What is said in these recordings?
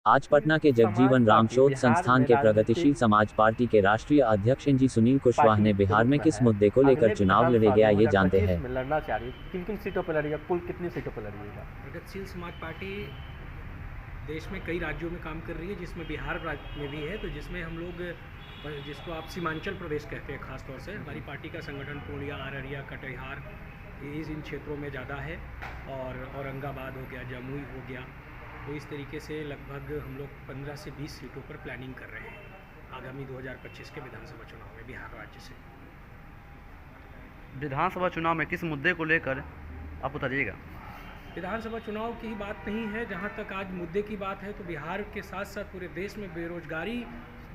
आज पटना के जगजीवन राम शोध संस्थान के प्रगतिशील समाज पार्टी के राष्ट्रीय अध्यक्ष जी सुनील कुशवाहा ने बिहार में किस मुद्दे को लेकर चुनाव लड़ेगा ये जानते हैं। लड़ना चाह रही है, किन किन सीटों पर लड़ेगा, कुल कितनी सीटों पर लड़ेगा? प्रगतिशील समाज पार्टी देश में कई राज्यों में काम कर रही है, जिसमें बिहार राज्य में भी है। तो जिसमें हम लोग, जिसको आप सीमांचल प्रदेश कहते हैं, खासतौर से हमारी पार्टी का संगठन पूर्णिया, अररिया, कटिहार, इन क्षेत्रों में ज़्यादा है। और औरंगाबाद हो गया, जमुई हो गया। तो इस तरीके से लगभग हम लोग 15 से 20 सीटों पर प्लानिंग कर रहे हैं आगामी 2025 के विधानसभा चुनाव में बिहार राज्य से। विधानसभा चुनाव में किस मुद्दे को लेकर आप उतरिएगा? विधानसभा चुनाव की ही बात नहीं है, जहाँ तक आज मुद्दे की बात है तो बिहार के साथ साथ पूरे देश में बेरोजगारी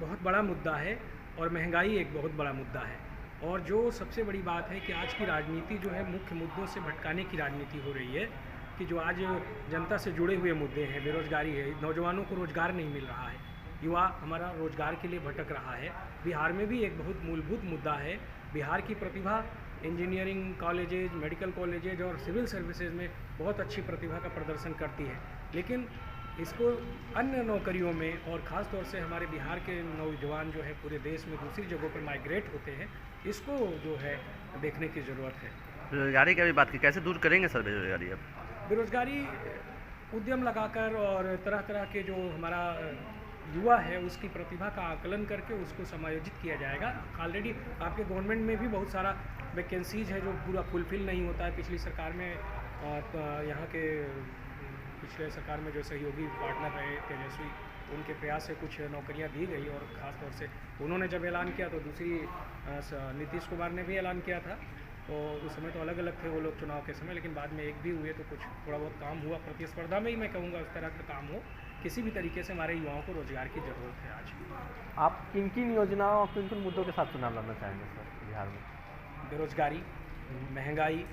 बहुत बड़ा मुद्दा है और महंगाई एक बहुत बड़ा मुद्दा है। और जो सबसे बड़ी बात है कि आज की राजनीति जो है मुख्य मुद्दों से भटकाने की राजनीति हो रही है, कि जो आज जनता से जुड़े हुए मुद्दे हैं, बेरोजगारी है, नौजवानों को रोज़गार नहीं मिल रहा है, युवा हमारा रोज़गार के लिए भटक रहा है। बिहार में भी एक बहुत मूलभूत मुद्दा है। बिहार की प्रतिभा इंजीनियरिंग कॉलेजेज, मेडिकल कॉलेजेज और सिविल सर्विसेज में बहुत अच्छी प्रतिभा का प्रदर्शन करती है, लेकिन इसको अन्य नौकरियों में और ख़ास तौर से हमारे बिहार के नौजवान जो है पूरे देश में दूसरी जगहों पर माइग्रेट होते हैं, इसको जो है देखने की ज़रूरत है। बेरोजगारी की भी बात की, कैसे दूर करेंगे सर बेरोजगारी? अब बेरोजगारी उद्यम लगाकर और तरह तरह के जो हमारा युवा है उसकी प्रतिभा का आकलन करके उसको समायोजित किया जाएगा। ऑलरेडी आपके गवर्नमेंट में भी बहुत सारा वैकेंसीज है जो पूरा फुलफिल नहीं होता है। पिछली सरकार में यहाँ के पिछले सरकार में जो सहयोगी पार्टनर रहे तेजस्वी, उनके प्रयास से कुछ नौकरियां दी गई और ख़ास तौर से उन्होंने जब ऐलान किया तो दूसरी नीतीश कुमार ने भी ऐलान किया था। तो उस समय तो अलग अलग थे वो लोग चुनाव के समय, लेकिन बाद में एक भी हुए तो कुछ थोड़ा बहुत काम हुआ। प्रतिस्पर्धा में ही मैं कहूँगा उस तरह का काम हो, किसी भी तरीके से हमारे युवाओं को रोजगार की ज़रूरत है आज। आप किन किन योजनाओं और किन किन मुद्दों के साथ चुनाव लड़ना चाहेंगे सर बिहार में? बेरोजगारी, महंगाई,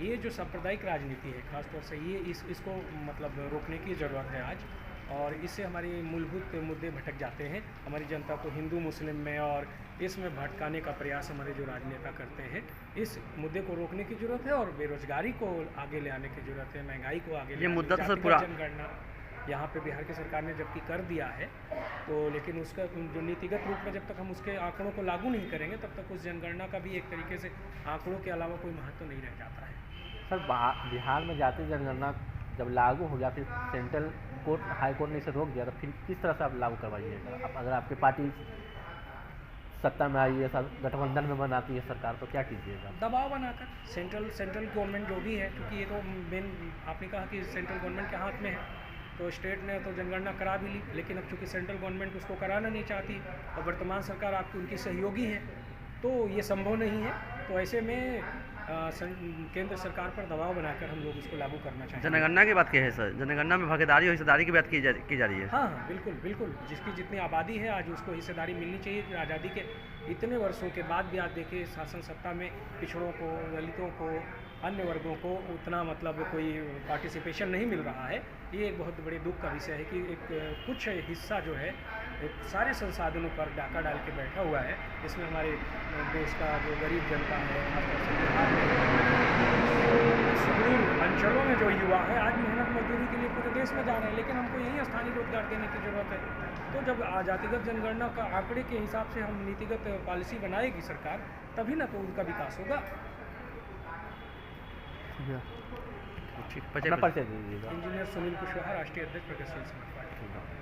ये जो सांप्रदायिक राजनीति है खासतौर से ये इसको मतलब रोकने की ज़रूरत है आज। और इससे हमारे मूलभूत मुद्दे भटक जाते हैं, हमारी जनता को हिंदू मुस्लिम में और इसमें भटकाने का प्रयास हमारे जो राजनेता करते हैं। इस मुद्दे को रोकने की ज़रूरत है और बेरोजगारी को आगे ले आने की ज़रूरत है, महंगाई को आगे ले। मुद्दा तो सर पूरा जनगणना यहाँ पे बिहार की सरकार ने जबकि कर दिया है तो, लेकिन उसका जो नीतिगत रूप में जब तक हम उसके आंकड़ों को लागू नहीं करेंगे तब तक उस जनगणना का भी एक तरीके से आंकड़ों के अलावा कोई महत्व नहीं रह जाता है। सर बिहार में जातीय जनगणना जब लागू हो गया, फिर सेंट्रल कोर्ट, हाई कोर्ट ने इसे रोक दिया, तो फिर किस तरह से आप लागू करवाइएगा? आप अगर आपकी पार्टी सत्ता में आई है, गठबंधन में बनाती है सरकार, तो क्या कीजिएगा? दबाव बनाकर सेंट्रल गवर्नमेंट जो भी है, क्योंकि ये तो मेन आपने कहा कि सेंट्रल गवर्नमेंट के हाथ में है, तो स्टेट ने तो जनगणना करा भी ली, लेकिन अब चूँकि सेंट्रल गवर्नमेंट उसको कराना नहीं चाहती और वर्तमान सरकार आपकी उनकी सहयोगी है, तो ये संभव नहीं है। तो ऐसे में केंद्र सरकार पर दबाव बनाकर हम लोग इसको लागू करना चाहेंगे। जनगणना की बात की है सर, जनगणना में भागीदारी और हिस्सेदारी की बात की जा रही है। हाँ, बिल्कुल बिल्कुल, जिसकी जितनी आबादी है आज उसको हिस्सेदारी मिलनी चाहिए। आज़ादी के इतने वर्षों के बाद भी आज देखिए शासन सत्ता में पिछड़ों को, दलितों को, अन्य वर्गों को उतना मतलब कोई पार्टिसिपेशन नहीं मिल रहा है। ये एक बहुत बड़े दुख का विषय है कि एक कुछ हिस्सा जो है सारे संसाधनों पर डाका डाल के बैठा हुआ है। इसमें हमारे देश का जो गरीब जनता है, सुदूर अंचलों में जो युवा है आज मेहनत मजदूरी के लिए पूरे देश में जा रहे हैं, लेकिन हमको यहीं स्थानीय रोजगार देने की ज़रूरत है। तो जब जातिगत जनगणना का आंकड़े के हिसाब से हम नीतिगत पॉलिसी बनाएगी सरकार, तभी ना तो उनका विकास होगा। इंजीनियर सुनील कुशवाहा, राष्ट्रीय अध्यक्ष प्रगतिशील समाज पार्टी।